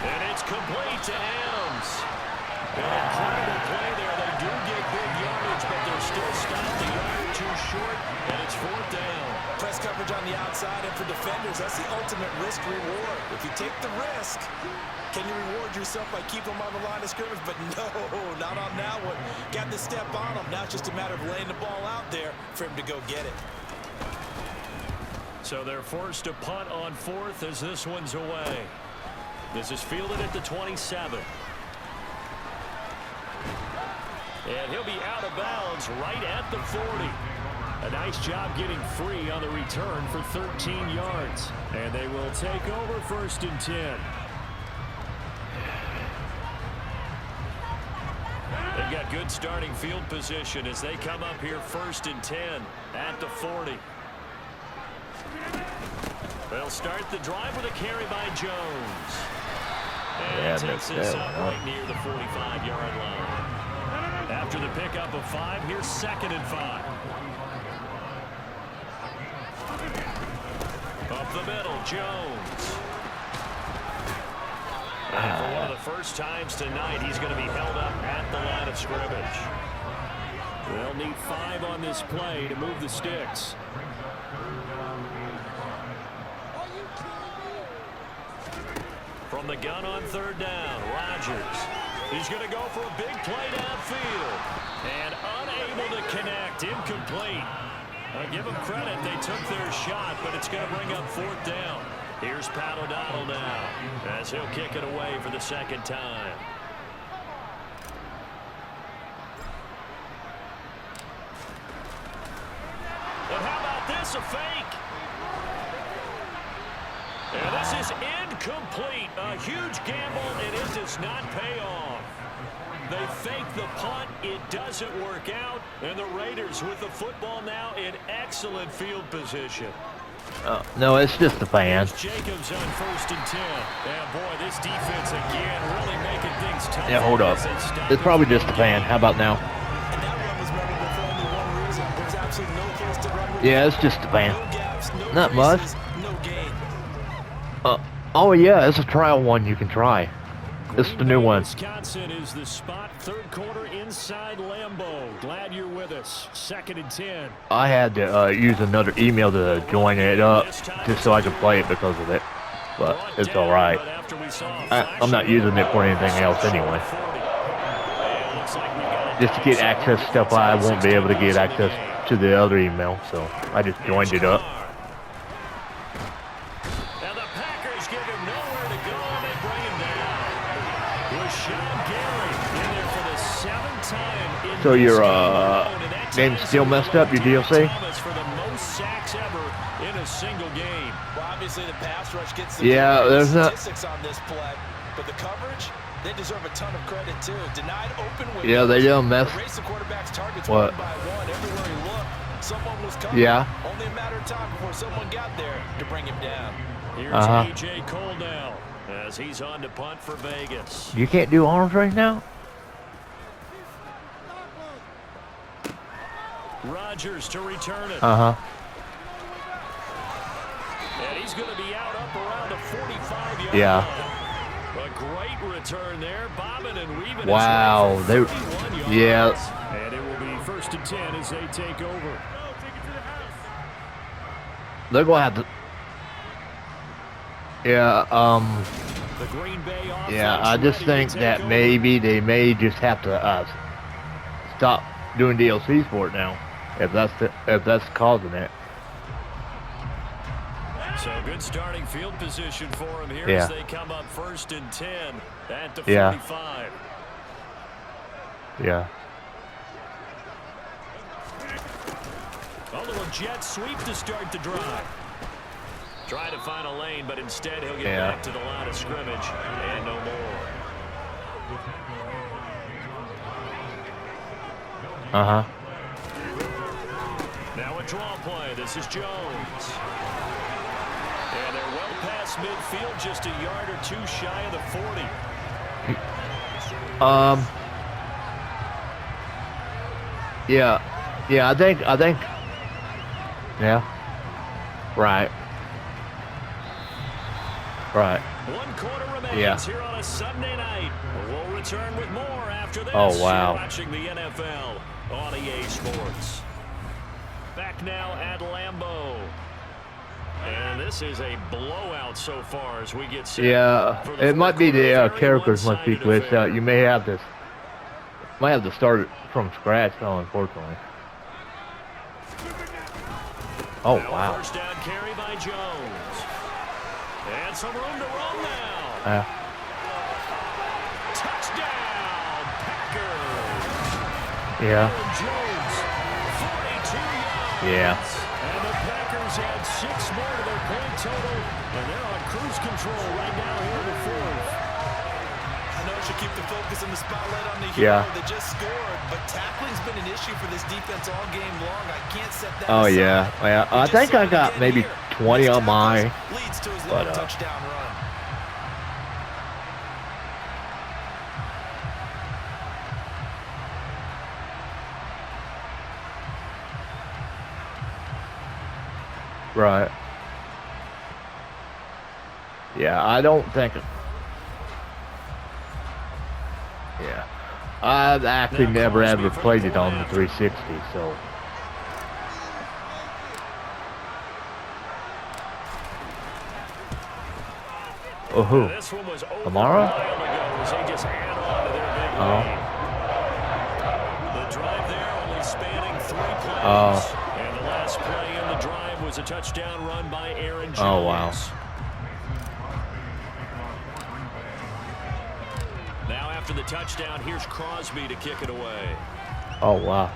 And it's complete to Adams. An incredible play there. They do get big yardage, but they're still stopped a yard too short, and it's 4th down. Press coverage on the outside, and for defenders, that's the ultimate risk-reward. If you take the risk, can you reward yourself by keeping them on the line of scrimmage? But no, not on that one. Got the step on him. Now it's just a matter of laying the ball out there for him to go get it. So they're forced to punt on 4th as this one's away. This is fielded at the 27. And he'll be out of bounds right at the 40. A nice job getting free on the return for 13 yards. And they will take over 1st and 10. They've got good starting field position as they come up here 1st and 10 at the 40. They'll start the drive with a carry by Jones. And takes this up right near the 45-yard line. After the pickup of 5, here's 2nd and 5. Up the middle, Jones. And for one of the first times tonight, he's going to be held up at the line of scrimmage. They'll need 5 on this play to move the sticks. From the gun on 3rd down, Rodgers. He's going to go for a big play downfield. And unable to connect, incomplete. Give them credit, they took their shot, but it's going to bring up 4th down. Here's Pat O'Donnell now, as he'll kick it away for the 2nd time. But how about this, a fake? And this is incomplete. A huge gamble, and it does not pay off. They fake the punt. It doesn't work out. And the Raiders with the football now in excellent field position. No, it's just the fan. Jacobs on 1st and 10. Yeah, boy, this defense again really making things tough. Yeah, hold up. It's probably just the fan. How about now? And that run was memorable for only one reason. There's absolutely no place to run with. Yeah, it's just the fan. No gaps, no Not much. creases, no gain. Oh yeah, it's a trial one you can try. This is the new one. Wisconsin is the spot, 3rd quarter inside Lambeau. Glad you're with us. 2nd and 10. I had to use another email to join it up just so I could play it because of it. But it's all right. I'm not using it for anything else anyway. Just to get access to stuff I won't be able to get access to the other email, so I just joined it up. So your name's still messed up, your DLC? For the most sacks ever in a single game. Well, obviously the pass rush gets the there's not statistics on this play, but the coverage, they deserve a ton of credit too. Denied open windows. Yeah, they done mess. Erased the quarterback's targets What? one by one. Everywhere he looked, someone was coming. Yeah. Only a matter of time before someone got there to bring him down. Here's A.J. Cole now as he's on to punt for Vegas. You can't do arms right now? Rodgers to return it. Uh-huh. And he's going to be out up around the 45-yard Yeah. line. A great return there. Bobbing and weaving. Wow. His They, way for 51 yards. yeah. And it will be 1st and 10 as they take over. They're going to have to... Yeah, The Green Bay offense yeah, I just ready think to that take maybe they may just have to stop doing DLCs for it now, if that's causing it. So good starting field position for him here Yeah. as they come up 1st and 10 at the Yeah. 45. Yeah. A little jet sweep to start the drive. Try to find a lane, but instead he'll get back to the line of scrimmage and no more. Uh-huh. Now a draw play. This is Jones. And they're well past midfield, just a yard or two shy of the 40. Yeah, I think, yeah, right. Right. 1 quarter remains here on a Sunday night. We'll return with more after this. Oh, wow. You're watching the NFL on EA Sports. Back now at Lambeau. And this is a blowout so far as we get set. Yeah, it might be the characters must be glitched out. You might have to start it from scratch, though, unfortunately. Oh, wow. First down carry by Jones. And some room to run now. Touchdown, Packers. Yeah. Jones, 42 yards. Yeah. And the Packers add 6 more to their point total, and they're on cruise control right now here in the 4th. I know it should keep the focus and the spotlight on the hero that just scored, but tackling's been an issue for this defense all game long. I can't set that aside. Yeah. I think I got maybe 20 on mine. Leads to his long touchdown run. Right. Yeah, I don't think. Yeah. I've actually never ever played it on the 360, so. Oh, who? Tomorrow? The drive there only spanning 3 plays. And the last play in the drive was a touchdown run by Aaron Jones. Oh, wow. Now after the touchdown, here's Crosby to kick it away. Oh, wow.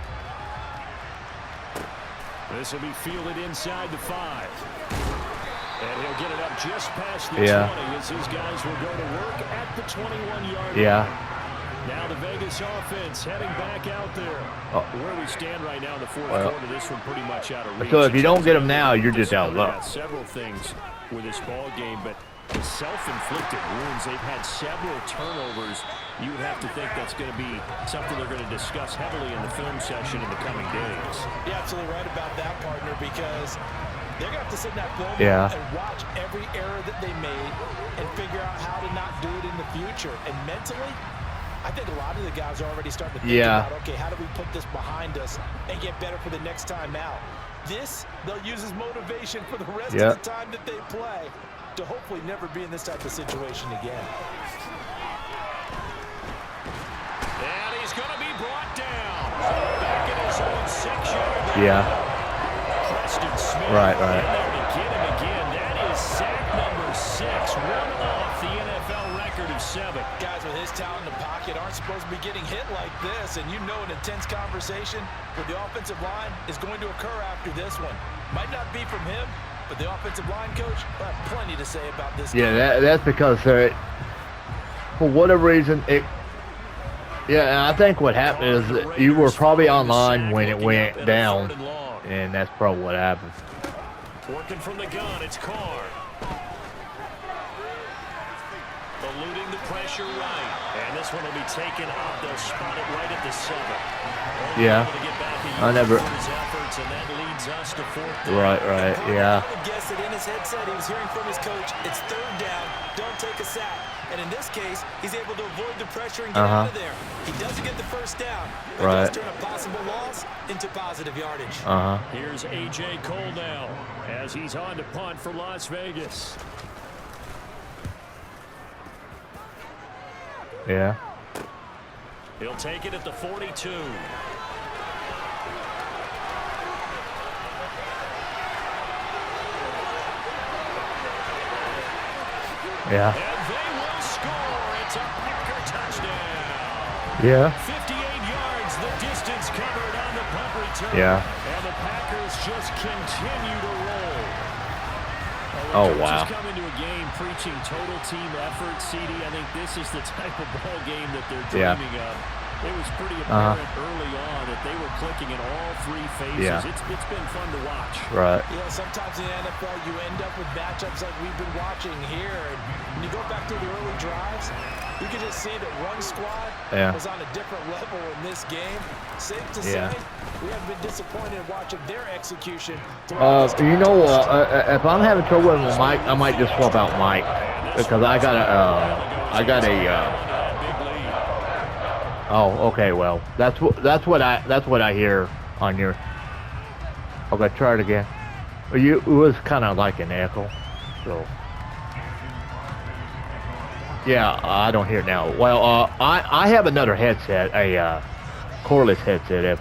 This will be fielded inside the 5. And he'll get it up just past the 20 as his guys will go to work at the 21-yard line. Now the Vegas offense heading back out there. Where we stand right now in the 4th quarter, this one pretty much out of reach. So if you don't get them now, you're just out of luck. Several things with this ball game, but the self-inflicted wounds, they've had several turnovers. You would have to think that's going to be something they're going to discuss heavily in the film session in the coming days. You're absolutely right about that, partner, because they're going to have to sit in that film and watch every error that they made and figure out how to not do it in the future. And mentally, I think a lot of the guys are already starting to think about, okay, how do we put this behind us and get better for the next time out? This, they'll use as motivation for the rest of the time that they play to hopefully never be in this type of situation again. And he's going to be brought down. Back in his own 6-yard line. Preston Smith. Right. In there to get him again. That is sack number 6. One off the NFL record of 7. Guys with his talent in the pocket aren't supposed to be getting hit like this, and you know an intense conversation with the offensive line is going to occur after this one. Might not be from him, but the offensive line coach will have plenty to say about this game. That's because for whatever reason, and I think what happened is that you were probably online when it went down, and that's probably what happened. Working from the gun, it's Carr. Eluding the pressure right. And this one will be taken up. They'll spot it right at the 7. I never. Efforts, and that leads us to 4th down. Right, I would guess that in his headset he was hearing from his coach, it's 3rd down, don't take a sack. And in this case, he's able to avoid the pressure and get out of there. He doesn't get the first down. But does turn a possible loss into positive yardage. Here's A.J. Cole now as he's on to punt for Las Vegas. He'll take it at the 42. And they will score. It's a Packer touchdown. 58 yards, the distance covered on the punt return. And the Packers just continue to roll. Just come into a game preaching total team effort, CD. I think this is the type of ball game that they're dreaming of. It was pretty apparent early on that they were clicking in all 3 phases. It's been fun to watch. Sometimes in the NFL you end up with matchups like we've been watching here. And when you go back through the early drives, you can just see that one squad was on a different level in this game. Safe to say, we haven't been disappointed in watching their execution. You know what? If I'm having trouble with my mic, I might just swap out Mike. because I got a. Oh, okay. Well, that's what I hear on your. Okay, try it again. It was kind of like an echo, so. Yeah, I don't hear it now. Well, I have another headset, a cordless headset.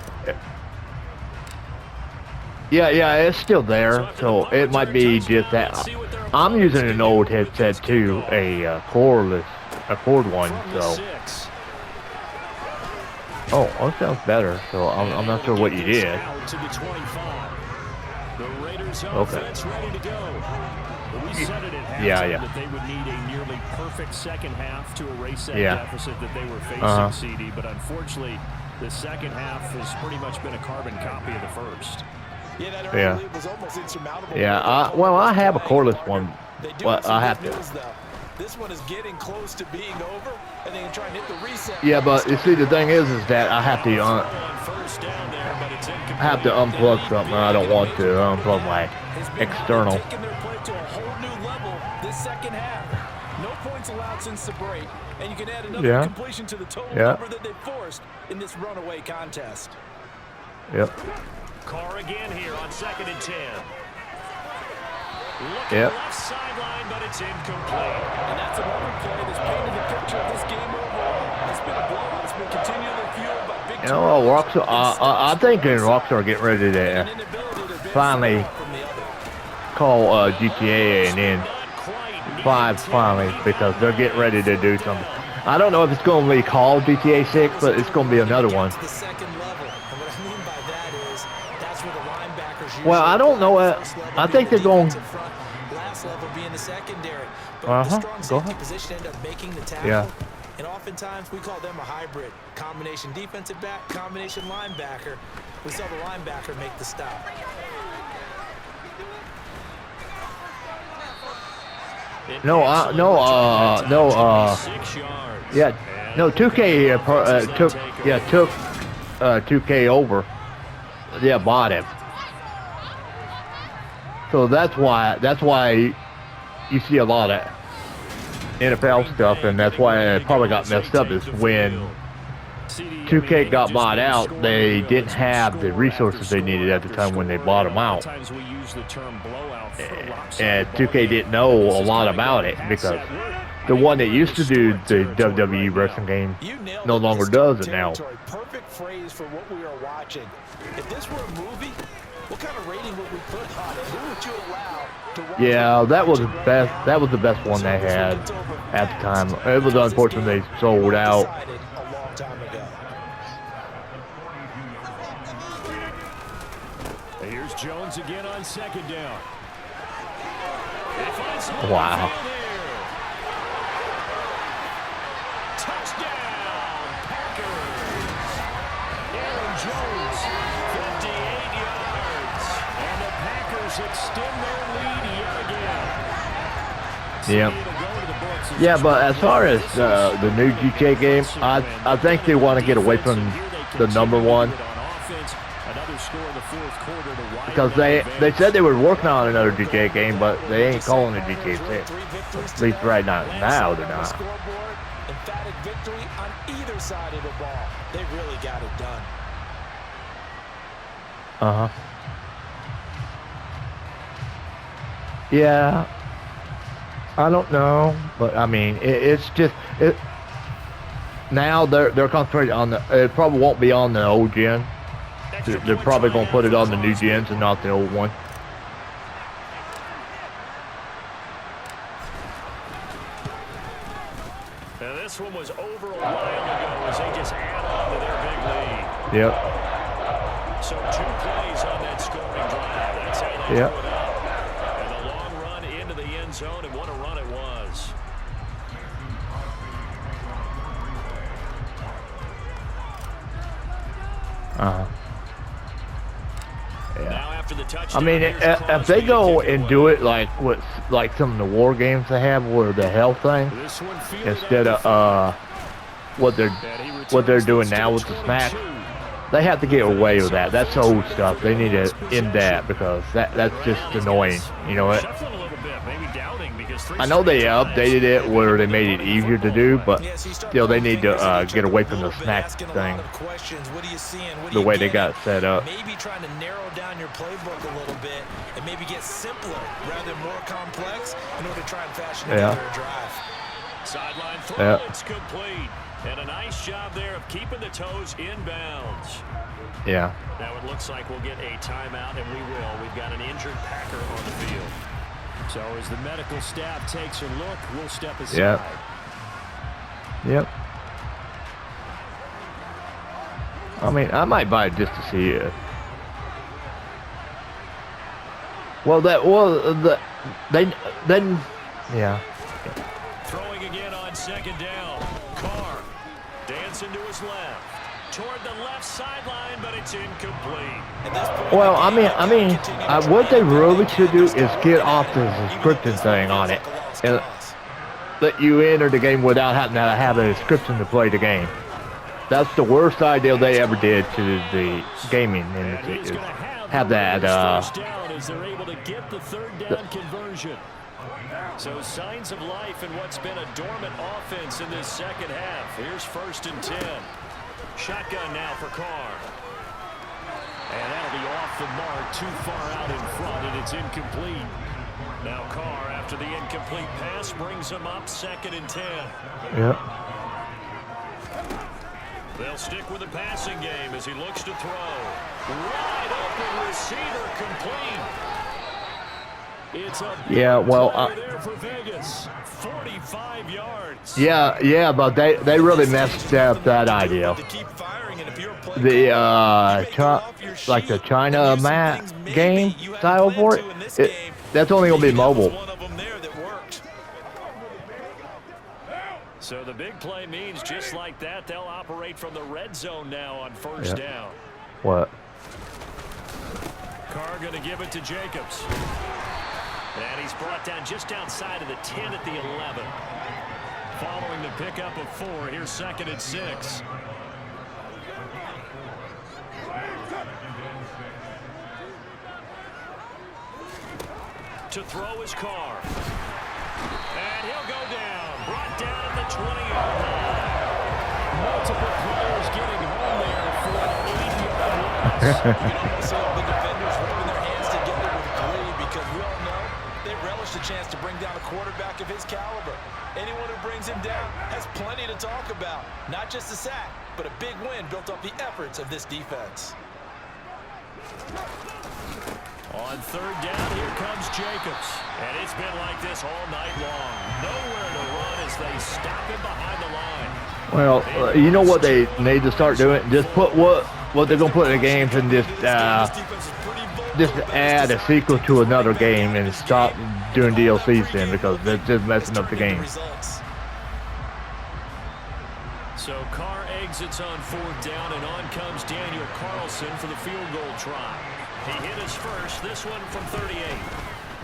Yeah, it's still there, so it might be just that. I'm using an old headset too, a cord one. So. Oh, that sounds better. So I'm not sure what you did. Okay. Yeah. That they would need a nearly perfect second half to erase that deficit that they were facing, CD. But unfortunately, the second half has pretty much been a carbon copy of the first. Yeah. Was almost insurmountable. Yeah. Well, I have a cordless one. Well, I have to. This one is getting close to being over, and they can try and hit the reset. Yeah, but you see, the thing is that I have to unplug something. I don't want to unplug my external. Taking their play to a whole new level this second half. No points allowed since the break, and you can add another completion to the total number that they forced in this runaway contest. Yep. Carr again here on 2nd and 10. Look Yep. at the left sideline, but it's incomplete. And that's another play that's painted the picture of this game overall. It's been a blowout. It's been continually fueled by big Rockstar. I think Rockstar are getting ready to finally call GTA and then 5 finally, because they're getting ready to do something. I don't know if it's going to be called GTA 6, but it's going to be another one. Well, I don't know. I think they're going. Last level being the secondary. But the strong Go safety ahead. position end up making the tackle. Yeah. And oftentimes we call them a hybrid. Combination defensive back, combination linebacker. We saw the linebacker make the stop. No, 2K took 2K over. Yeah, bought him. So that's why you see a lot of NFL stuff, and that's why it probably got messed up, is when 2K got bought out, they didn't have the resources they needed at the time when they bought them out. And 2K didn't know a lot about it, because the one that used to do the WWE wrestling game no longer does it now. Perfect phrase for what we are watching. If this were a movie, what kind of rating would we put on it? Who would you allow to watch? Yeah, that was the best. That was the best one they had at the time. It was unfortunate they sold out. A long time ago. Here's Jones again on 2nd down. Wow. Touchdown, Packers. Aaron Jones, 58 yards. And the Packers extend their lead yet again. Yeah. Yeah, but as far as the new GTA game, I think they want to get away from the number one. Because they said they were working on another GTA game, but they ain't calling it GTA 6. At least right now they're not. Emphatic victory on either side of the ball. They really got it done. Yeah. I don't know, but I mean, it's just now they're concentrating on the. It probably won't be on the old gen. They're probably gonna put it on the new gens and not the old one. Now this one was over a while ago as they just add on to their big lead. Yep. So 2 plays on that scoring drive. That's how they Yep. put it up. And a long run into the end zone, and what a run it was. Now after the touchdown, I mean, if they go and do it like some of the war games they have, where the health thing, instead of what they're doing now with the smack, they have to get away with that. That's old stuff. They need to end that, because that's just annoying. You know what? Shuffling a little bit, maybe doubting, because I know they updated it where they made it easier to do, but still they need to get away from the snack thing. The way they got it set up. Maybe trying to narrow down your playbook a little bit and maybe get simpler rather than more complex in order to try and fashion together a drive. Sideline throw, it's complete. And a nice job there of keeping the toes inbounds. Yeah. Now it looks like we'll get a timeout, and we will. We've got an injured Packer on the field. So as the medical staff takes a look, we'll step aside. Yep. I mean, I might buy it just to see it. Well, yeah. Throwing again on second down. Carr dancing to his left. Toward the left sideline, but it's incomplete. Well, I mean, what they really should do is get off the description thing on it and let you enter the game without having to have a description to play the game. That's the worst idea they ever did to the gaming industry. Is have that. As they're able to get the third down conversion. So signs of life in what's been a dormant offense in this second half. Here's 1st and 10. Shotgun now for Carr. And that'll be off the mark, too far out in front, and it's incomplete. Now Carr, after the incomplete pass, brings him up 2nd and 10. Yep. They'll stick with the passing game as he looks to throw. Wide open receiver complete. It's a there for Vegas. 45 yards. Yeah, but they really messed up that idea. The like the China mat game style for it, that's only gonna be mobile. So the big play means just like that, they'll operate from the red zone now on 1st down. What? Carr going to give it to Jacobs. And he's brought down just outside of the 10 at the 11. Following the pickup of 4, here's 2nd and 6. To throw his Carr. And he'll go down. Brought down at the 20-yard line. Multiple players getting home there for an 80-yard loss. You can almost see all the defenders rubbing their hands together with glee because we all know they relish the chance to bring down a quarterback of his caliber. Anyone who brings him down has plenty to talk about. Not just a sack, but a big win built off the efforts of this defense. On 3rd down, here comes Jacobs. And it's been like this all night long. Nowhere to run as they stop him behind the line. Well, you know what they need to start doing? Just put what they're going to put in the games and just add a sequel to another game and stop doing DLCs then because they're just messing up the game. So Carr exits on 4th down, and on comes Daniel Carlson for the field goal try. He hit his first, this one from 38.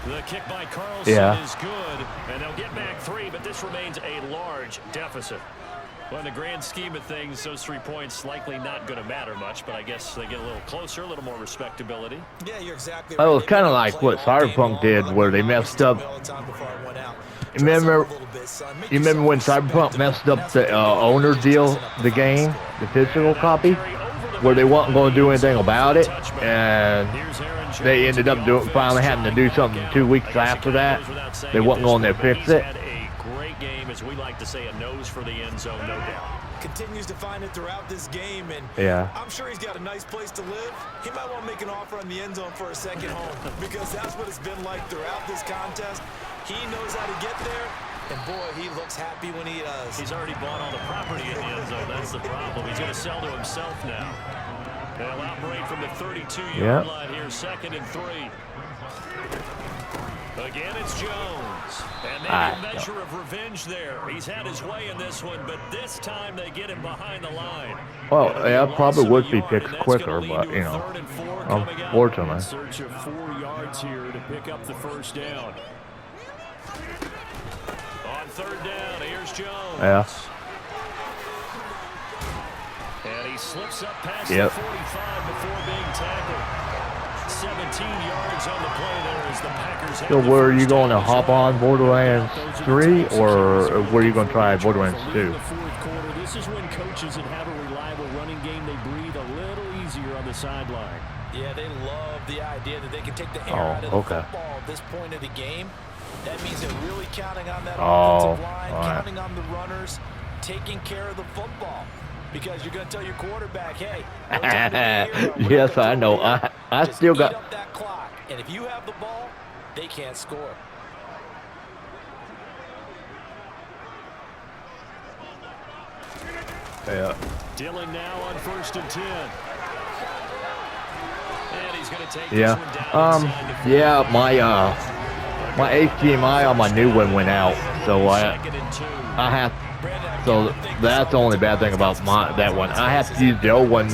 The kick by Carlson is good, and they'll get back 3, but this remains a large deficit. Well, in the grand scheme of things, those 3 points likely not going to matter much, but I guess they get a little closer, a little more respectability. Yeah, you're exactly right. Oh, it's kind of like what Cyberpunk did, where they messed up. You remember when Cyberpunk messed up the owner deal, the game, the physical copy, where they weren't going to do anything about it, and they ended up finally having to do something 2 weeks after that. They weren't going to fix it. As we like to say, a nose for the end zone, no doubt. Continues to find it throughout this game, and I'm sure he's got a nice place to live. He might want to make an offer on the end zone for a second home because that's what it's been like throughout this contest. He knows how to get there, and boy, he looks happy when he does. He's already bought all the property in the end zone. That's the problem. He's going to sell to himself now. They'll operate from the 32-yard line here, 2nd and 3. Again, it's Jones. And maybe a measure of revenge there. He's had his way in this one, but this time they get him behind the line. Well, probably would be picked quicker, but, you know, unfortunately. Search of 4 yards here to pick up the 1st down. On 3rd down, here's Jones. And he slips up past the 45 before being tackled. 17 yards on the play there as the Packers have So the where are you first going to down. hop on Borderlands 3 or where are you going to try Borderlands 2? The fourth quarter, this is when coaches that have a reliable running game, they breathe a little easier on the sideline. Yeah, they love the idea that they can take the air out of the okay. football at this point of the game. That means they're really counting on that Oh, offensive line, all right. counting on the runners, taking care of the football. Because you're going to tell your quarterback, hey, no time to be here. We're Yes, not I know. gonna control I you. Just still eat got. up that clock. And if you have the ball, they can't score. Yeah. Dillon now on 1st and 10. And he's going to take Yeah. this one down inside the 40. Yeah. My HDMI on my new one went out, so I have. So that's the only bad thing about that one. I have to use the old one,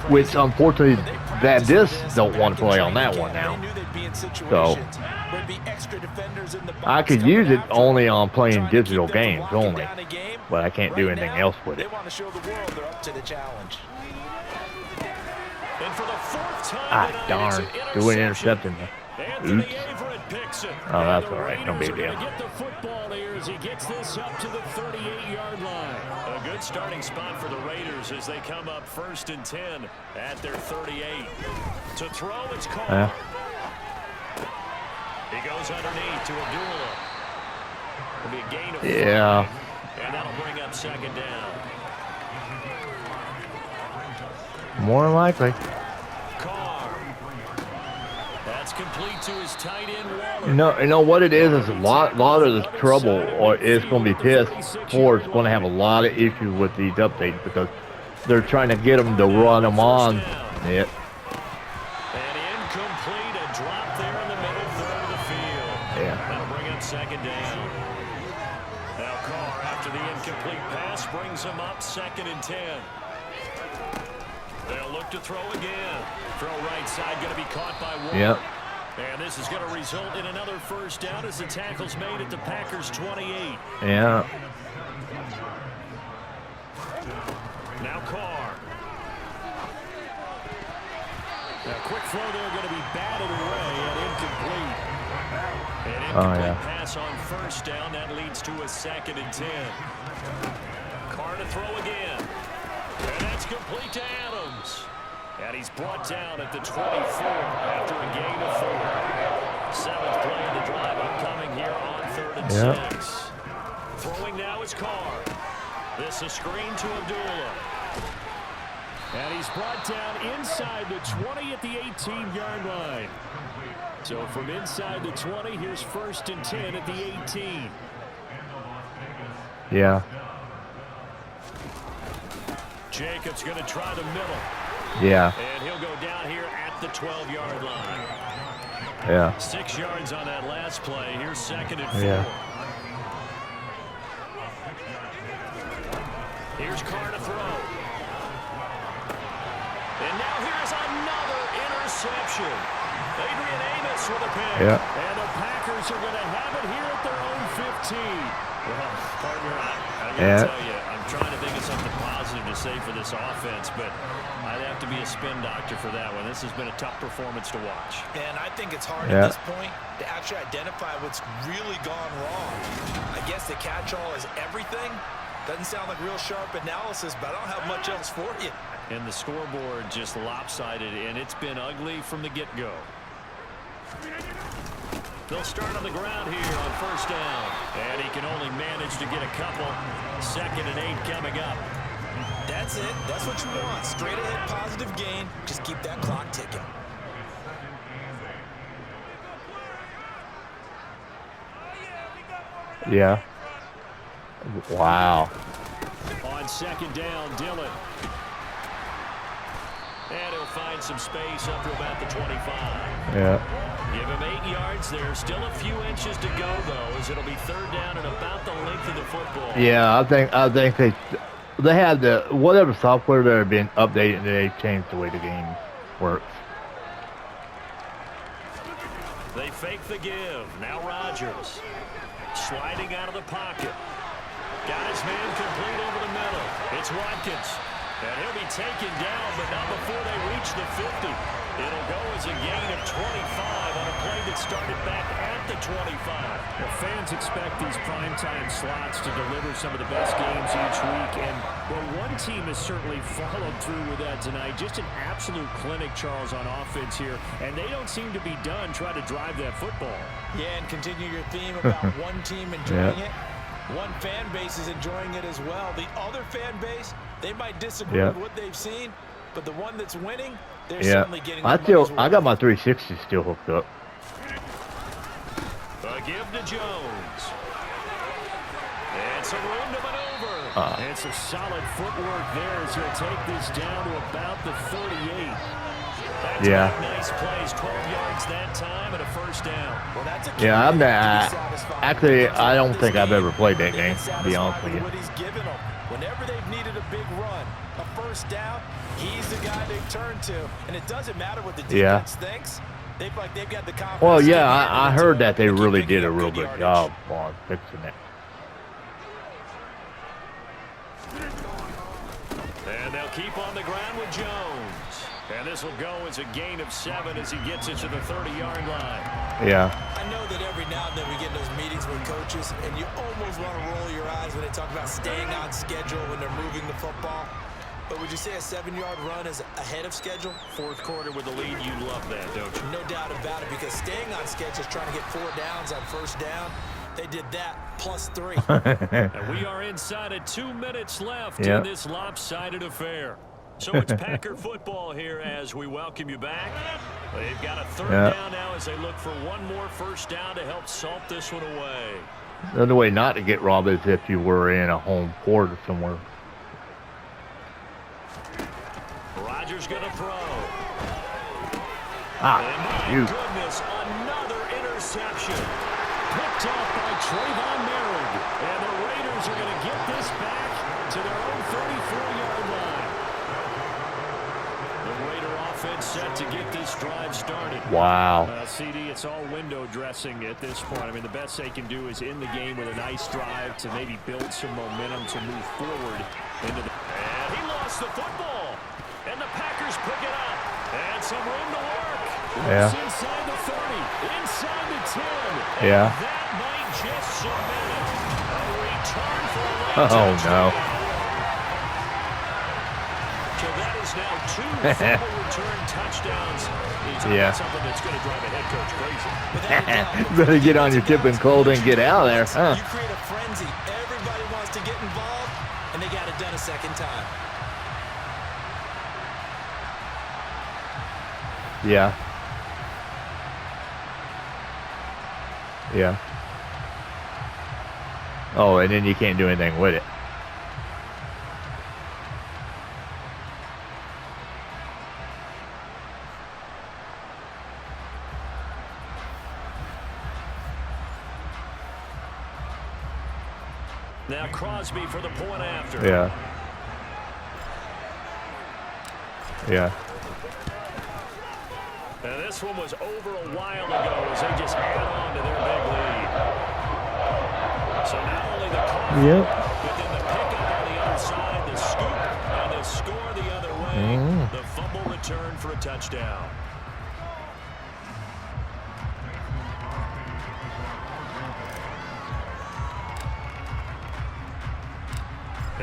which unfortunately that this don't want to play on that one now. So I could use it only on playing digital games only, but I can't do anything else with They it. want to show the world they're up to the challenge. And for the 4th time Ah, tonight, darn. it's an Doing interception. interception. Anthony Oops. Averett picks it. Oh, that's And the all right. No Raiders big are gonna deal. get the football here as he gets this up to the 38-yard line. A good starting spot for the Raiders as they come up 1st and 10 at their 38. To throw, it's Carr. He goes underneath to Abdullah. It'll be a gain of 5. And that'll bring up 2nd down. More than likely. Carr. That's complete to his tight end, Waller. You know what it is a lot of the trouble or is going to be PS4 is going to have a lot of issues with these updates because they're trying to get them to run them on it. And incomplete, a drop there in the middle third of the field. Yeah. That'll bring up 2nd down. Now Carr, after the incomplete pass, brings him up 2nd and 10. They'll look to throw again. Throw right side, going to be caught by Waller. Yep. And this is going to result in another 1st down as the tackle's made at the Packers' 28. Yeah. Now Carr. Now quick throw there, going to be batted away and incomplete. An incomplete pass on 1st down. That leads to a 2nd and 10. Carr to throw again. And that's complete to Adams. And he's brought down at the 24 after a gain of 4. 7th play of the drive upcoming here on 3rd and 6. Throwing now is Carr. This a screen to Abdullah. And he's brought down inside the 20 at the 18-yard line. So from inside the 20, here's 1st and 10 at the 18. Yeah. Jacobs going to try the middle. Yeah. And he'll go down here at the 12-yard line. Yeah. 6 yards on that last play. Here's 2nd and 4. Yeah. Here's Carr to throw. And now here's another interception. Adrian Amos with a pick. Yeah. And the Packers are going to have it here at their own 15. Well, partner, I got to tell you, I'm trying to think of something positive to say for this offense, but I'd have to be a spin doctor for that one. This has been a tough performance to watch. And I think it's hard at this point to actually identify what's really gone wrong. I guess the catch-all is everything. Doesn't sound like real sharp analysis, but I don't have much else for you. And the scoreboard just lopsided, and it's been ugly from the get-go. They'll start on the ground here on 1st down. And he can only manage to get a couple. 2nd and 8 coming up. That's it. That's what you want. Straight ahead positive gain. Just keep that clock ticking. Yeah. Wow. On 2nd down, Dillon. And he'll find some space up to about the 25. Yeah. Give him 8 yards there. Still a few inches to go, though, as it'll be 3rd down and about the length of the football. Yeah, I think they had the whatever software that had been updated and they changed the way the game works. They fake the give. Now Rodgers. Sliding out of the pocket. Got his man complete over the middle. It's Watkins. And he'll be taken down, but not before they reach the 50. It'll go as a gain of 25 on a play that started back at the 25. Well, fans expect these primetime slots to deliver some of the best games each week. And, well, one team has certainly followed through with that tonight. Just an absolute clinic, Charles, on offense here. And they don't seem to be done trying to drive that football. Yeah, and continue your theme about one team enjoying it. One fan base is enjoying it as well. The other fan base, they might disagree with what they've seen, but the one that's winning, they're certainly getting I got my 360 still hooked up. A give to Jones. And some room to maneuver. And some solid footwork there as he'll take this down to about the 38. Nice plays, 12 yards that time and a first down. Well, that's a I'm not. Actually, I don't think I've ever played that game, to be honest with you. What he's given them. Whenever they've needed a big run, a first down, he's the guy they turn to. And it doesn't matter what the defense thinks. They've got the confidence. Well, I heard that they really did a real good job on fixing it. And they'll keep on the ground with Jones. And this will go as a gain of 7 as he gets it to the 30-yard line. Yeah. I know that every now and then we get in those meetings with coaches, and you almost want to roll your eyes when they talk about staying on schedule when they're moving the football. But would you say a 7-yard run is ahead of schedule? Fourth quarter with the lead, you love that, don't you? No doubt about it, because staying on schedule is trying to get 4 downs on first down. They did that plus 3. And we are inside of 2 minutes left in this lopsided affair. So it's Packer football here as we welcome you back. They've got a third down now as they look for one more first down to help salt this one away. The other way not to get robbed is if you were in a home port or somewhere. Rodgers going to throw. And my goodness, another interception. Picked off by Trayvon Merrick. And the Raiders are going to get this back to their own 34-yard line. The Raider offense set to get this drive started. Wow. CD, it's all window dressing at this point. I mean, the best they can do is in the game with a nice drive to maybe build some momentum to move forward into the... And he lost the football. And the Packers pick it up. And some room to work. Yeah. Inside the 30. Inside the 10. Yeah. That might just submit it. A return for a late Oh, no. So that is now 2 fumble return touchdowns. It's something that's going to drive a head coach crazy. Better get on your tip and clothing and get out of there. Huh? You create a frenzy. Everybody wants to get involved, and they got it done a second time. Yeah. Yeah. Oh, and then you can't do anything with it. Now Crosby for the point after. Yeah. Yeah. And this one was over a while ago as they just add on to their big lead. So not only the call, but then the pickup on the other side, the scoop, and the score the other way. The fumble return for a touchdown.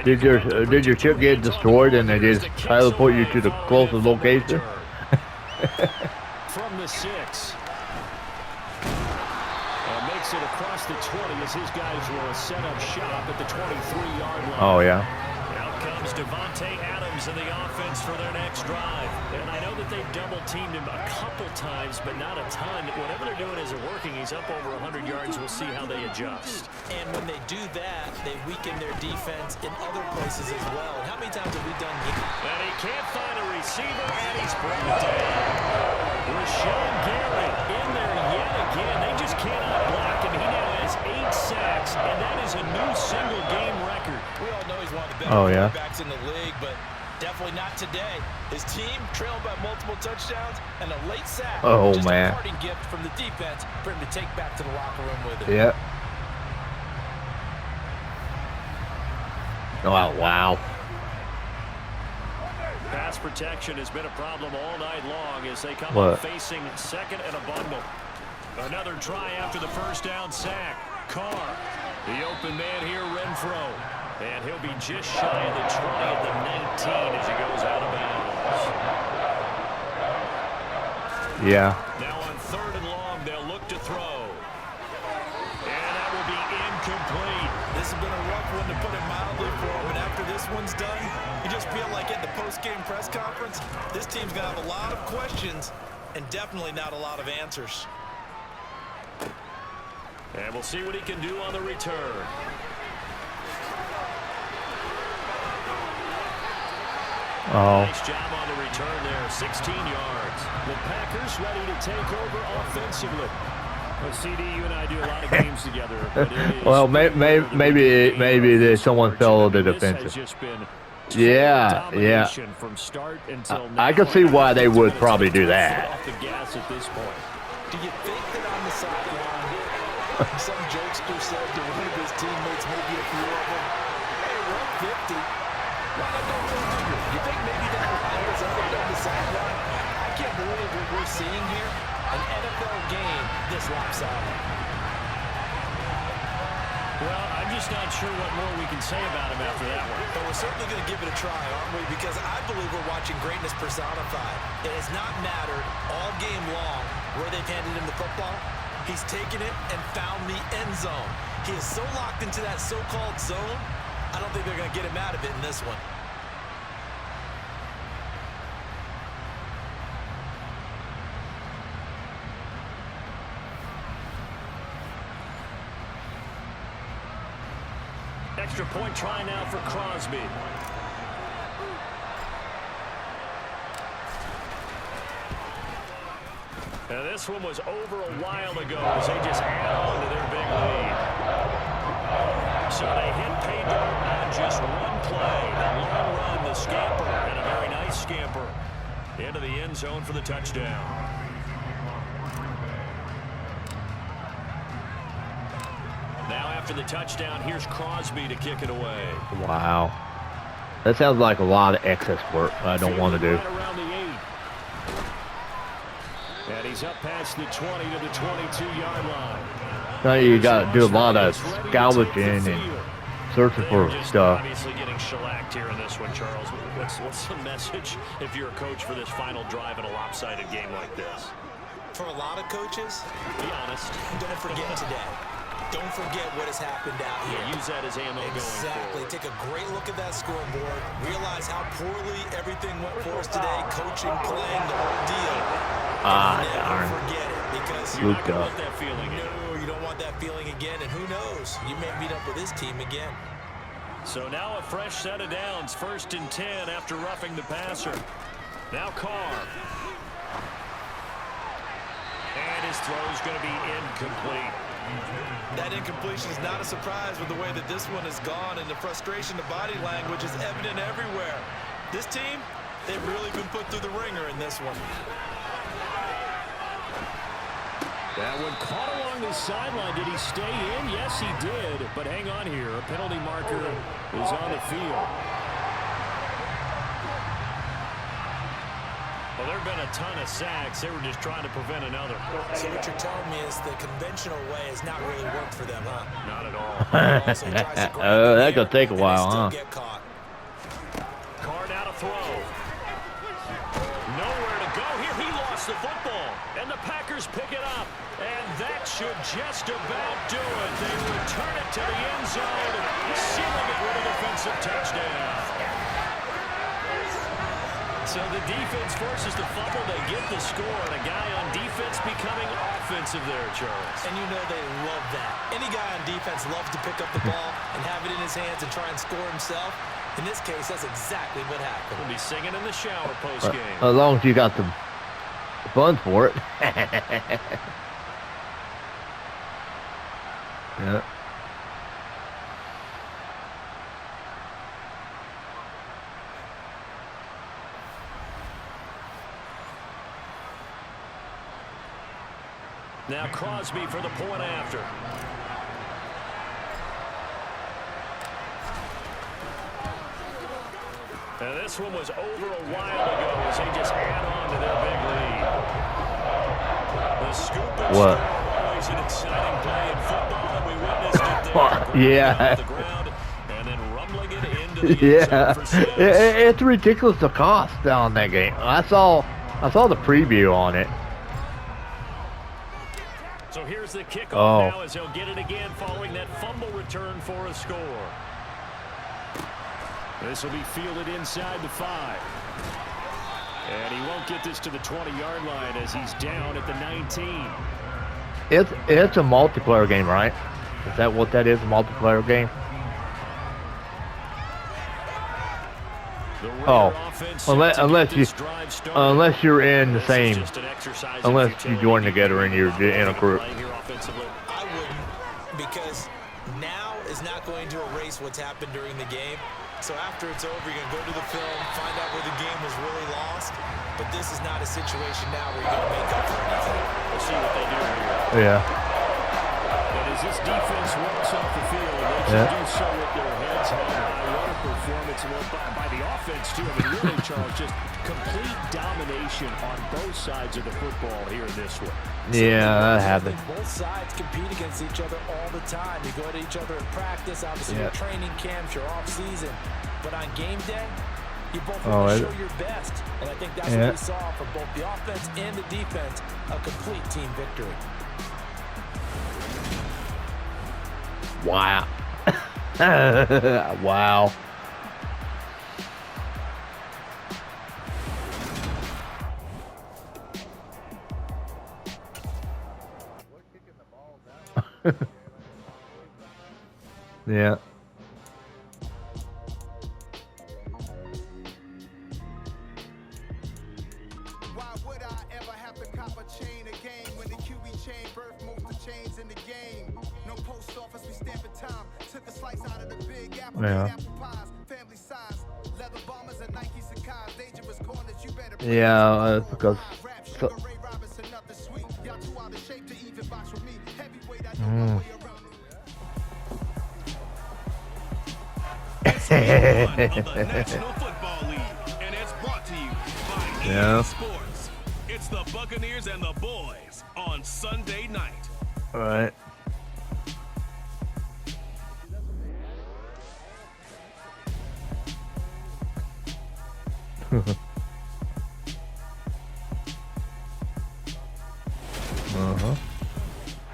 Did your chip get destroyed and they just teleport you to the closest location? From the 6. Makes it across the 20 as his guys will set up shop at the 23-yard line. Oh, yeah. Out comes Devontae Adams in the offense for their next drive. And I know that they've double-teamed him a couple times, but not a ton. Whatever they're doing isn't working. He's up over 100 yards. We'll see how they adjust. And when they do that, they weaken their defense in other places as well. And how many times have we done here? And he can't find a receiver, and he's brought down. Rashawn Gary in there yet again. They just cannot block him. He now has 8 sacks, and that is a new single-game record. We all know he's one of the better yeah. quarterbacks in the league, but definitely not today. His team trailed by multiple touchdowns and a late sack. Oh, just man. a parting gift from the defense for him to take back to the locker room with him. Yep. Oh, wow. Pass pass protection has been a problem all night long as they come up facing second and a bundle. Another try after the first down sack. Carr, the open man here, Renfro. And he'll be just shy of the 20 at the 19 as he goes out of bounds. Yeah. Now on 3rd and long, they'll look to throw. And that will be incomplete. This has been a rough one, to put it mildly, for him. And after this one's done, you just feel like at the post-game press conference, this team's going to have a lot of questions and definitely not a lot of answers. And we'll see what he can do on the return. Nice job on the return there, 16 yards. The Packers ready to take over offensively. Well, CD, you and I do a lot of games together. Well, maybe someone fell to the defensive. Yeah. From start until I could see why they would probably do that. Off the gas at this point. Do you think that on the sideline, some jokester said to one of his teammates, maybe a few of them, hey, 150, why not go 100? You think maybe that line is up on the sideline? I can't believe what we're seeing here. An NFL game this lopsided. Well, I'm just not sure what more we can say about him after that one. But we're certainly going to give it a try, aren't we? Because I believe we're watching greatness personified. It has not mattered all game long where they've handed him the football. He's taken it and found the end zone. He is so locked into that so-called zone, I don't think they're going to get him out of it in this one. Extra point try now for Crosby. And this one was over a while ago as they just add on to their big lead. So they hit pay dirt on just one play. The long run, the scamper, and a very nice scamper into the end zone for the touchdown. Now after the touchdown, here's Crosby to kick it away. Wow. That sounds like a lot of excess work I don't want to do. Right around the 8. And he's up past the 20 to the 22-yard line. Now you got to do a lot of scavenging and searching for stuff. Obviously getting shellacked here in this one, Charles. What's the message if you're a coach for this final drive in a lopsided game like this? For a lot of coaches, be honest. Don't forget today. Don't forget what has happened out here. Yeah, use that as ammo going Exactly. forward. Take a great look at that scoreboard. Realize how poorly everything went for us today. Coaching, playing, the whole deal. Darn. Never forget it, because you're not going to want that feeling again. No, you don't want that feeling again. And who knows? You may meet up with this team again. So now a fresh set of downs. 1st and 10 after roughing the passer. Now Carr. And his throw's going to be incomplete. That incompletion is not a surprise with the way that this one has gone, and the frustration, the body language is evident everywhere. This team, they've really been put through the ringer in this one. That one caught along the sideline. Did he stay in? Yes, he did. But hang on here. A penalty marker is on the field. Well, there have been a ton of sacks. They were just trying to prevent another. So what you're telling me is the conventional way has not really worked for them, huh? Not at all. That could take a while, huh? Get caught. Carr now to throw. Nowhere to go here. He lost the football. And the Packers pick it up. And that should just about do it. They return it to the end zone, sealing it with a defensive touchdown. So the defense forces the fumble. They get the score, and a guy on defense becoming offensive there, Charles. And you know they love that. Any guy on defense loves to pick up the ball and have it in his hands and try and score himself. In this case, that's exactly what happened. We'll be singing in the shower post-game. As long as you got the funds for it. Yeah. Now Crosby for the point after. And this one was over a while ago as they just add on to their big lead. The scoop and what? Always an exciting play in football, and we witnessed it there. Yeah. The ground, and then rumbling it into the end Yeah. zone for 6. It's ridiculous the cost on that game. I saw the preview on it. So here's the kickoff now as he'll get it again following that fumble return for a score. This will be fielded inside the 5. And he won't get this to the 20-yard line as he's down at the 19. It's a multiplayer game, right? Is that what that is, a multiplayer game? Unless you're in the same, unless you join together and you're in a group. I wouldn't, because now is not going to erase what's happened during the game. So after it's over, you're going to go to the film, find out where the game was really lost. But this is not a situation now where you're going to make up for anything. We'll see what they do here. Yeah. But as this defense walks off the field, they do so with their heads held high. What a performance by the offense, too. I mean, really, Charles, just complete domination on both sides of the football here in this one. Yeah, that happened. Both sides compete against each other all the time. You go to each other in practice, obviously your training camps, your off-season. But on game day, you both want to show your best. And I think that's what we saw from both the offense and the defense, a complete team victory. Wow. Wow. Yeah. Why would I ever have to cop a chain again when the QB chain birth most of the chains in the game? No post office, we stamping time. Took a slice out of the big apple, apple pies, family size, leather bombers and Nike Sacai's, dangerous corners, you better. Yeah, because. Of the National Football League, and it's brought to you by EA Sports. It's the Buccaneers and the Boys on Sunday night. All right.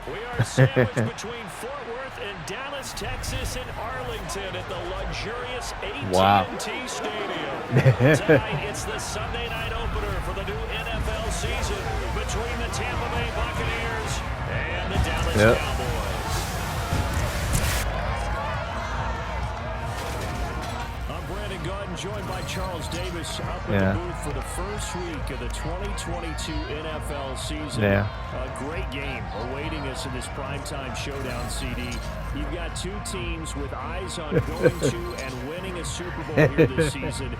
We are sandwiched between Fort Worth and Dallas, Texas, and Arlington at the luxurious AT&T Stadium. Tonight, it's the Sunday night opener for the new NFL season between the Tampa Bay Buccaneers and the Dallas Cowboys. Joined by Charles Davis up in the booth for the first week of the 2022 NFL season. A great game awaiting us in this primetime showdown, CD. You've got two teams with eyes on going to and winning a Super Bowl here this season.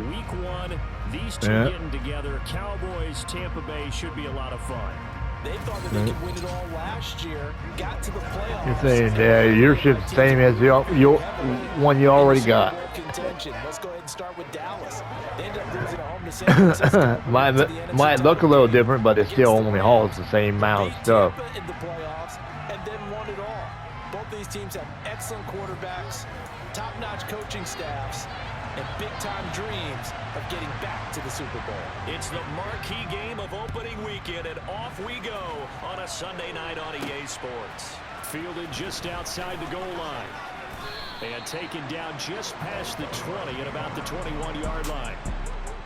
Week 1, these two getting together. Cowboys, Tampa Bay should be a lot of fun. They thought that they could win it all last year, got to the playoffs. You're saying your ship's the same as your one you already got. Let's go ahead and start with Dallas. They ended up losing at home to San Francisco. might look a little different, but it still only hauls the same amount of stuff. In the playoffs and then won it all. Both these teams have excellent quarterbacks, top-notch coaching staffs, and big-time dreams of getting back to the Super Bowl. It's the marquee game of opening weekend, and off we go on a Sunday night on EA Sports. Fielded just outside the goal line. And taken down just past the 20 at about the 21-yard line.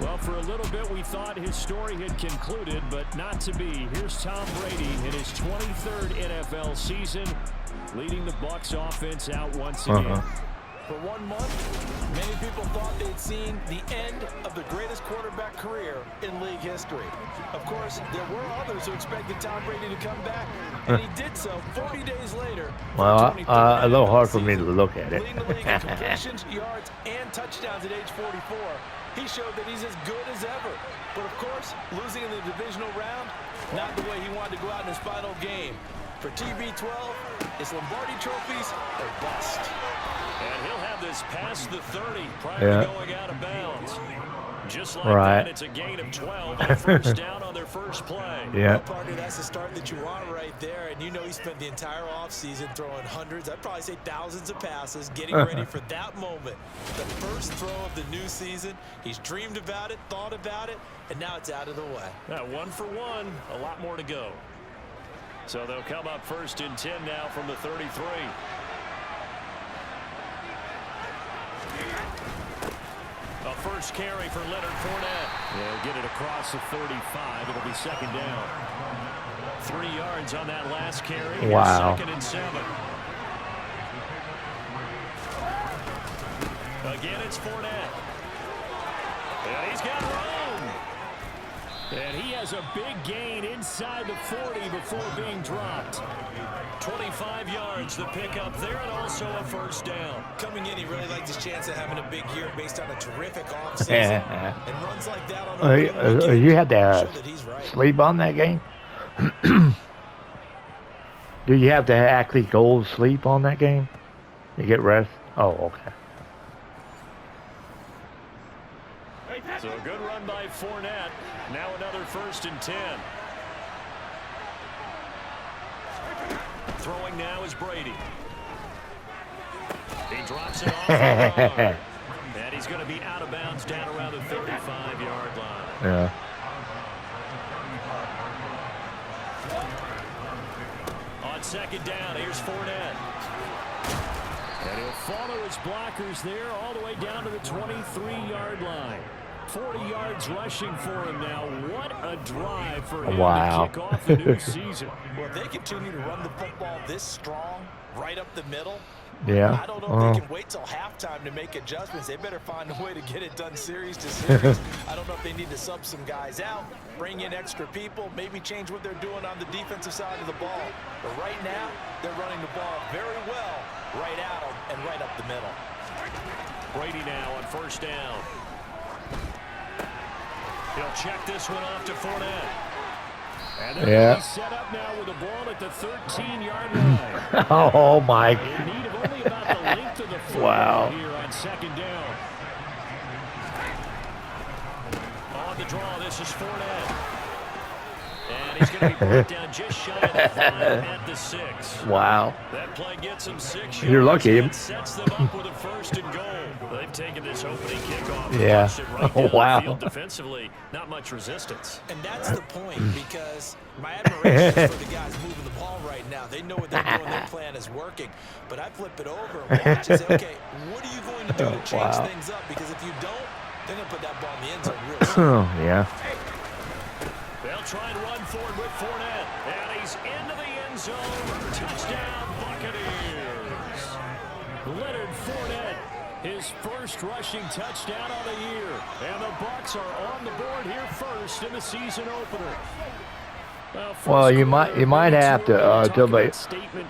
Well, for a little bit, we thought his story had concluded, but not to be. Here's Tom Brady in his 23rd NFL season, leading the Bucs offense out once again. For 1 month, many people thought they'd seen the end of the greatest quarterback career in league history. Of course, there were others who expected Tom Brady to come back, and he did so 40 days later. Well, a little hard for me to look at it. Leading the league in completions, yards, and touchdowns at age 44. He showed that he's as good as ever. But of course, losing in the divisional round, not the way he wanted to go out in his final game. For TB12, it's Lombardi trophies or bust. And he'll have this past the 30 prior to going out of bounds. Just like that, it's a gain of 12 and a first down on their first play. Well, partner, that's the start that you want right there. And you know he spent the entire offseason throwing hundreds, I'd probably say thousands of passes, getting ready for that moment. The first throw of the new season. He's dreamed about it, thought about it, and now it's out of the way. 1 for 1, a lot more to go. So they'll come up first and 10 now from the 33. A first carry for Leonard Fournette. They'll get it across the 35. It'll be second down. 3 yards on that last carry. Wow. Second and 7. Again, it's Fournette. And he's got room. And he has a big gain inside the 40 before being dropped. 25 yards, the pickup there, and also a first down. Coming in, he really liked his chance of having a big year based on a terrific offseason. And runs like that on a you had to right. sleep on that game? Do you have to actually go to sleep on that game? You get rest? Oh, okay. So a good run by Fournette. Now another first and 10. Throwing now is Brady. He drops it off. And he's going to be out of bounds down around the 35-yard line. Yeah. On second down, here's Fournette. And he'll follow his blockers there all the way down to the 23-yard line. 40 yards rushing for him now. What a drive for him to kick off the new season. Well, if they continue to run the football this strong, right up the middle, yeah. I don't know if they can wait till halftime to make adjustments. They better find a way to get it done series to series. I don't know if they need to sub some guys out, bring in extra people, maybe change what they're doing on the defensive side of the ball. But right now, they're running the ball very well right at them and right up the middle. Brady now on first down. He'll check this one off to Fournette. And they're he's set up now with the ball at the 13-yard line. Oh, my. In need of only about the length of the football here on second down. On the draw, this is Fournette. And he's going to be brought down just shy of the 5 at the 6. Wow. That play gets him 6 yards. You're lucky. And sets them up with a first and goal. They've taken this opening kickoff. Yeah. Right Oh, wow. The field defensively, not much resistance. And that's the point, because my admiration is for the guys moving the ball right now. They know what they're doing. Their plan is working. But I flip it over and watch and say, okay, what are you going to do to change things up? Because if you don't, they're going to put that ball in the end zone real soon. Yeah. They'll try and run forward with Fournette. And he's into the end zone. Touchdown, Buccaneers. Leonard Fournette, his first rushing touchdown of the year. And the Bucs are on the board here first in the season opener. Well, you might have to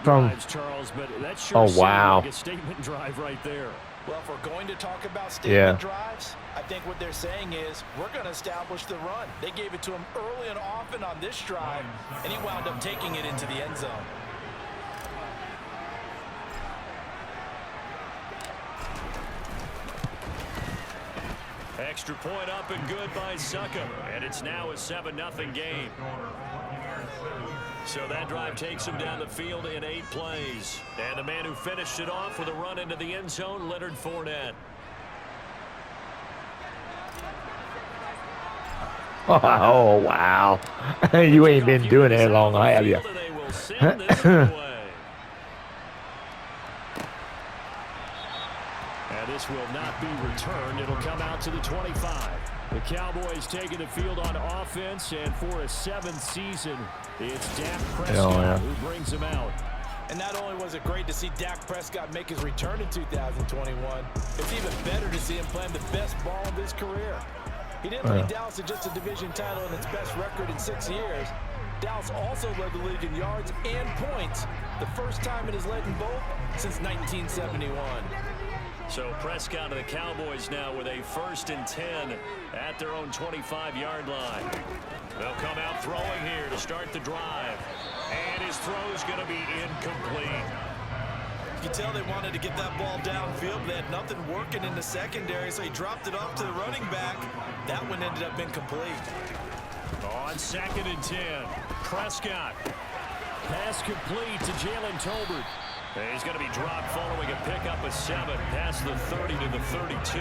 from Charles, but that sure like a statement drive right there. Well, if we're going to talk about statement drives, I think what they're saying is we're going to establish the run. They gave it to him early and often on this drive, and he wound up taking it into the end zone. Extra point up and good by Suckum, and it's now a 7-0 game. So that drive takes him down the field in 8 plays. And the man who finished it off with a run into the end zone, Leonard Fournette. Oh, wow. You ain't been doing it long, have you? They will send this away. And this will not be returned. It'll come out to the 25. The Cowboys taking the field on offense, and for a 7th season, it's Dak Prescott who brings them out. And not only was it great to see Dak Prescott make his return in 2021, it's even better to see him playing the best ball of his career. He didn't lead Dallas to just a division title and its best record in 6 years. Dallas also led the league in yards and points, the first time it has led in both since 1971. So Prescott and the Cowboys now with a 1st and 10 at their own 25-yard line. They'll come out throwing here to start the drive. And his throw is going to be incomplete. could tell they wanted to get that ball downfield. They had nothing working in the secondary, so he dropped it off to the running back. That one ended up incomplete. On 2nd and 10, Prescott. Pass complete to Jalen Tolbert. He's going to be dropped following a pickup of 7 past the 30 to the 32.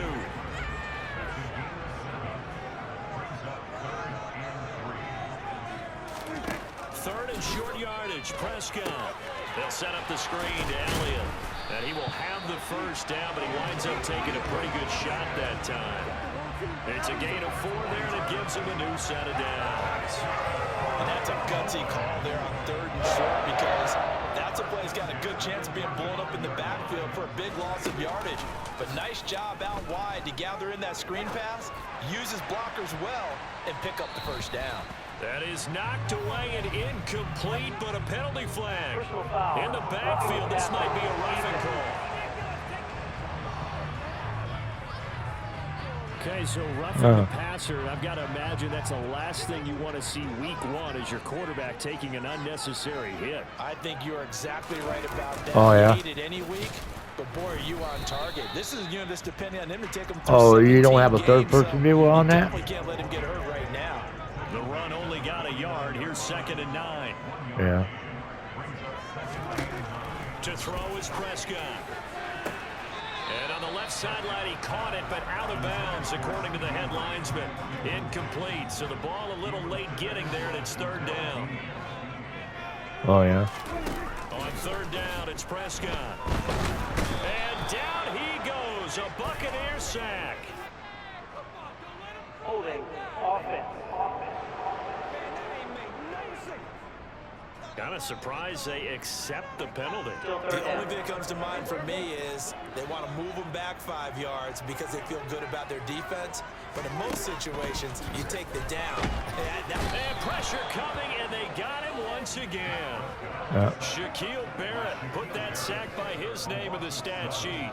Third and short yardage, Prescott. They'll set up the screen to Elliott. And he will have the first down, but he winds up taking a pretty good shot that time. It's a gain of 4 there, and it gives him a new set of downs. And that's a gutsy call there on 3rd and short, because that's a play that's got a good chance of being blown up in the backfield for a big loss of yardage. But nice job out wide to gather in that screen pass, use his blockers well, and pick up the first down. That is knocked away and incomplete, but a penalty flag. In the backfield, this might be a roughing call. Okay, so roughing the passer, I've got to imagine that's the last thing you want to see week 1 as your quarterback taking an unnecessary hit. I think you're exactly right about that. Oh, yeah. You need it any week, but boy, are you on target. This is, you know, this depending on him to take him through. Oh, you don't have a third person view on that? We can't let him get hurt right now. The run only got a yard. Here's 2nd and 9. Yeah. To throw is Prescott. And on the left sideline, he caught it, but out of bounds, according to the head linesman. Incomplete. So the ball a little late getting there, and it's 3rd down. Oh, yeah. On 3rd down, it's Prescott. And down he goes. A Buccaneer sack. Holding offense. Kind of surprised they accept the penalty. The only thing that comes to mind for me is they want to move them back 5 yards because they feel good about their defense. But in most situations, you take the down. And pressure coming, and they got him once again. Shaquille Barrett put that sack by his name in the stat sheet.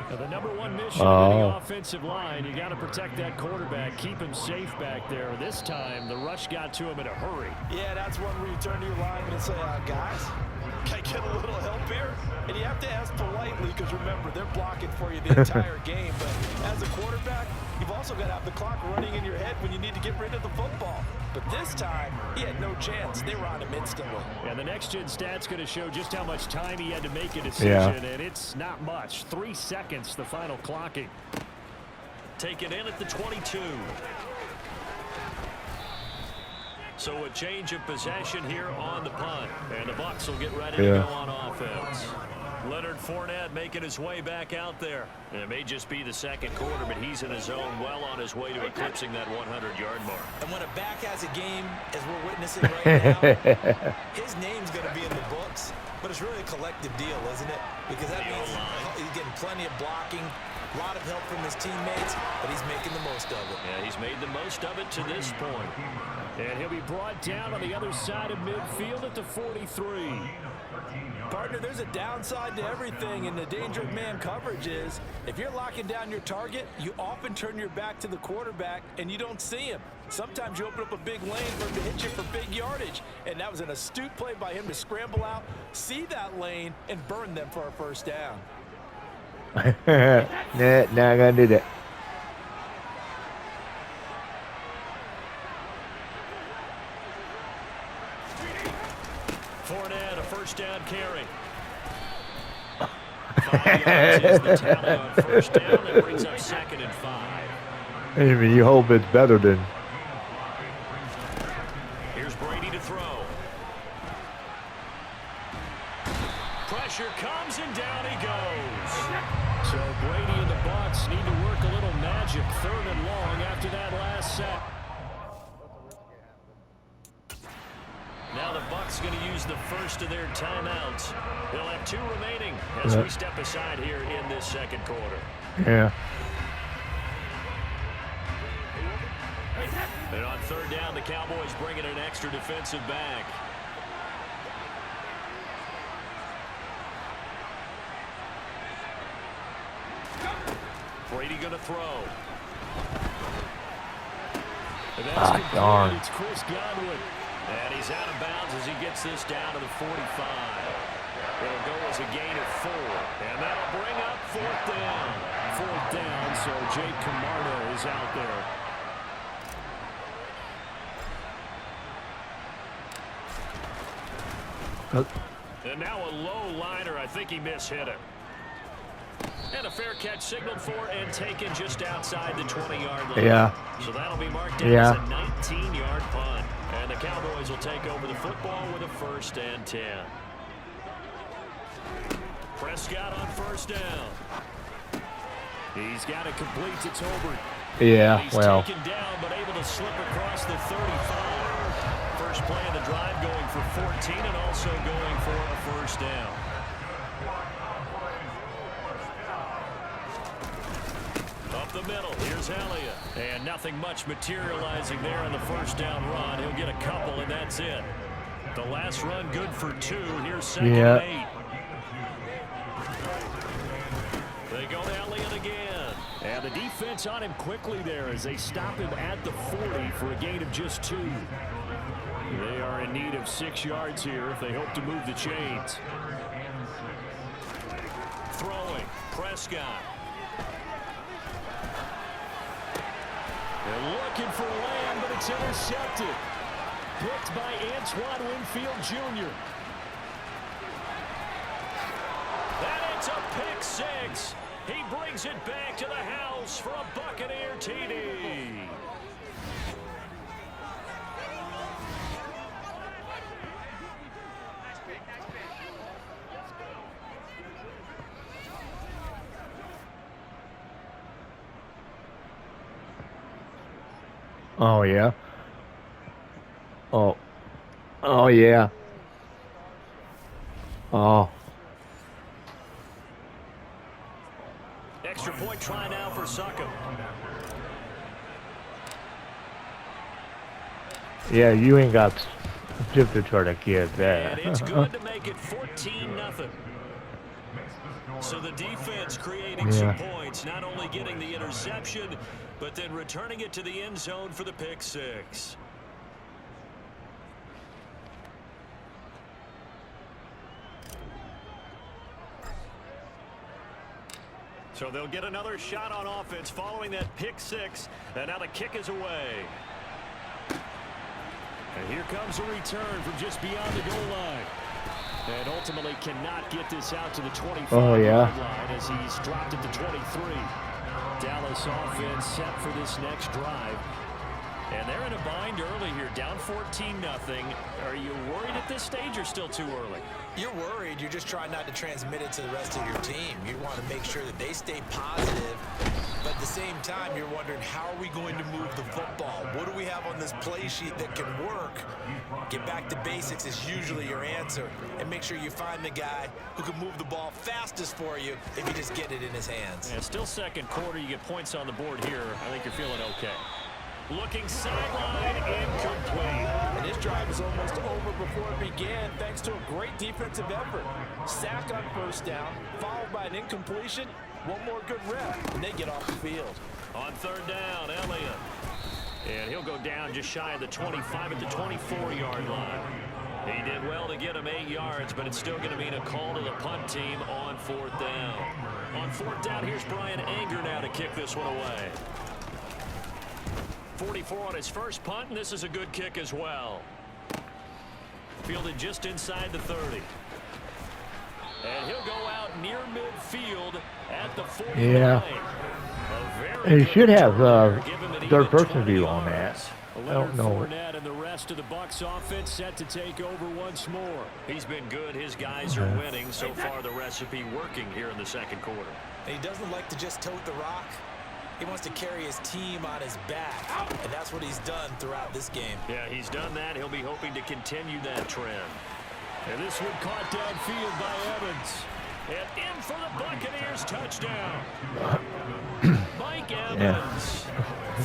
Now, the number 1 mission of any offensive line, you got to protect that quarterback, keep him safe back there. This time, the rush got to him in a hurry. Yeah, that's one where you turn to your lineman and say, guys, can I get a little help here? And you have to ask politely, because remember, they're blocking for you the entire game. But as a quarterback, you've also got to have the clock running in your head when you need to get rid of the football. But this time, he had no chance. They were on him instantly. And the next-gen stat's going to show just how much time he had to make a decision, and it's not much. 3 seconds, the final clocking. Take it in at the 22. So a change of possession here on the punt. And the Bucs will get ready to go on offense. Leonard Fournette making his way back out there. And it may just be the 2nd quarter, but he's in his zone, well on his way to eclipsing that 100-yard mark. And when a back has a game, as we're witnessing right now, his name's going to be in the books. But it's really a collective deal, isn't it? Because that means he's getting plenty of blocking, a lot of help from his teammates, but he's making the most of it. Yeah, he's made the most of it to this point. And he'll be brought down on the other side of midfield at the 43. Partner, there's a downside to everything, and the danger of man coverage is if you're locking down your target, you often turn your back to the quarterback and you don't see him. Sometimes you open up a big lane for him to hit you for big yardage, and that was an astute play by him to scramble out, see that lane, and burn them for a first down. Not gonna do that. Fournette, a first down carry. 5 yards is the tally on first down. That brings up 2nd and 5. I mean, you hope it's better than. Here's Brady to throw. Pressure comes and down he goes. So Brady and the Bucs need to work a little magic 3rd and long after that last sack. Now the Bucs going to use the first of their timeouts. They'll have 2 remaining as we step aside here in this 2nd quarter. Yeah. And on 3rd down, the Cowboys bringing an extra defensive back. Brady going to throw. And that's darn. It's Chris Godwin. And he's out of bounds as he gets this down to the 45. It'll go as a gain of 4. And that'll bring up 4th down. 4th down, so Jake Camarda is out there. And now a low liner. I think he mishit it. And a fair catch signaled for and taken just outside the 20-yard line. Yeah. So that'll be marked down as a 19-yard punt. And the Cowboys will take over the football with a 1st and 10. Prescott on 1st down. He's got it complete to Tolbert. Yeah, He's well. taken down, but able to slip across the 35. First play of the drive going for 14 and also going for a 1st down. Up the middle, here's Elliott. And nothing much materializing there on the 1st down run. He'll get a couple, and that's it. The last run good for 2. Here's 2nd and 8. They go to Elliott again. And the defense on him quickly there as they stop him at the 40 for a gain of just 2. They are in need of 6 yards here if they hope to move the chains. Throwing, Prescott. They're looking for Lamb, but it's intercepted. Picked by Antoine Winfield Jr. And it's a pick 6. He brings it back to the house for a Buccaneer TD. Oh, yeah. Oh, yeah. Oh. Extra point try now for Suckham. Yeah, you ain't got to try to get that. And it's good to make it 14-0. So the defense creating some points, not only getting the interception, but then returning it to the end zone for the pick 6. So they'll get another shot on offense following that pick 6. And now the kick is away. And here comes a return from just beyond the goal line. And ultimately cannot get this out to the 25-yard line as he's dropped it to 23. Dallas offense set for this next drive. And they're in a bind early here, down 14-0. Are you worried at this stage or still too early? You're worried. You're just trying not to transmit it to the rest of your team. You want to make sure that they stay positive. But at the same time, you're wondering, how are we going to move the football? What do we have on this play sheet that can work? Get back to basics is usually your answer. And make sure you find the guy who can move the ball fastest for you if you just get it in his hands. Yeah, still second quarter. You get points on the board here. I think you're feeling okay. Looking sideline, incomplete. And this drive is almost over before it began, thanks to a great defensive effort. Sack on 1st down, followed by an incompletion. One more good rep, and they get off the field. On 3rd down, Elliott. And he'll go down just shy of the 25 at the 24-yard line. He did well to get him 8 yards, but it's still going to mean a call to the punt team on 4th down. On 4th down, here's Brian Anger now to kick this one away. 44 on his first punt, and this is a good kick as well. Fielded just inside the 30. And he'll go out near midfield at the 49. Yeah. You should have third person view on that. I don't know. Fournette and the rest of the Bucs offense set to take over once more. He's been good. His guys are winning. So far, the recipe working here in the second quarter. And he doesn't like to just tote the rock. He wants to carry his team on his back, and that's what he's done throughout this game. Yeah, he's done that. He'll be hoping to continue that trend. And this one caught downfield by Evans. And in for the Buccaneers touchdown. Mike Evans,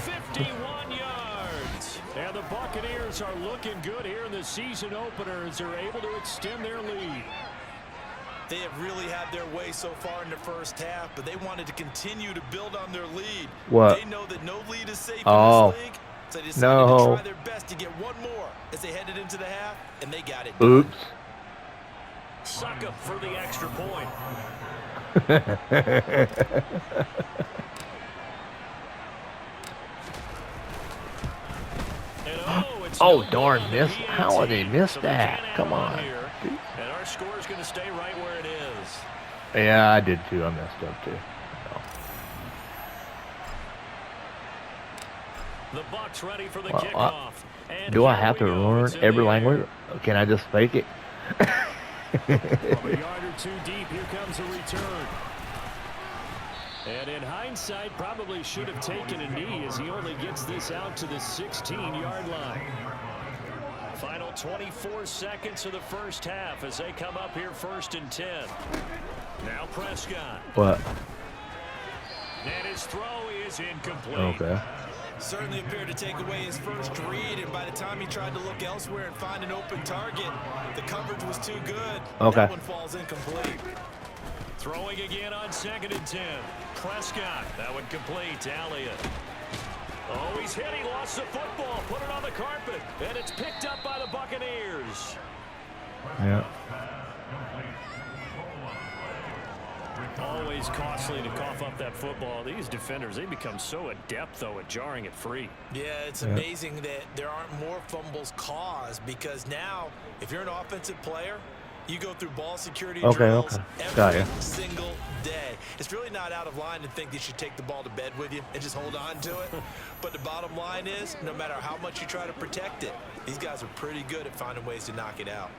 51 yards. And the Buccaneers are looking good here in the season opener as they're able to extend their lead. They have really had their way so far in the first half, but they wanted to continue to build on their lead. What? They know that no lead is safe in this league, so they decided to try their best to get one more as they headed into the half, and they got it done. Oops. Suck up for the extra point. Oh, darn, miss. How did they miss that? Come on. And our score is going to stay right where it is. Yeah, I did too. I messed up too. The Bucs ready for the kickoff. Do I have to learn every language? Can I just fake it? From a yard or two deep, here comes a return. And in hindsight, probably should have taken a knee as he only gets this out to the 16-yard line. Final 24 seconds of the first half as they come up here 1st and 10. Now Prescott. What? And his throw is incomplete. Okay. Certainly appeared to take away his first read, and by the time he tried to look elsewhere and find an open target, the coverage was too good. Okay. That one falls incomplete. Throwing again on 2nd and 10. Prescott. That one complete to Elliott. Oh, he's hit. He lost the football. Put it on the carpet. And it's picked up by the Buccaneers. Yeah. Always costly to cough up that football. These defenders, they become so adept, though, at jarring it free. Yeah, it's amazing that there aren't more fumbles caused, because now, if you're an offensive player, you go through ball security drills every single day. It's really not out of line to think you should take the ball to bed with you and just hold on to it. But the bottom line is, no matter how much you try to protect it, these guys are pretty good at finding ways to knock it out.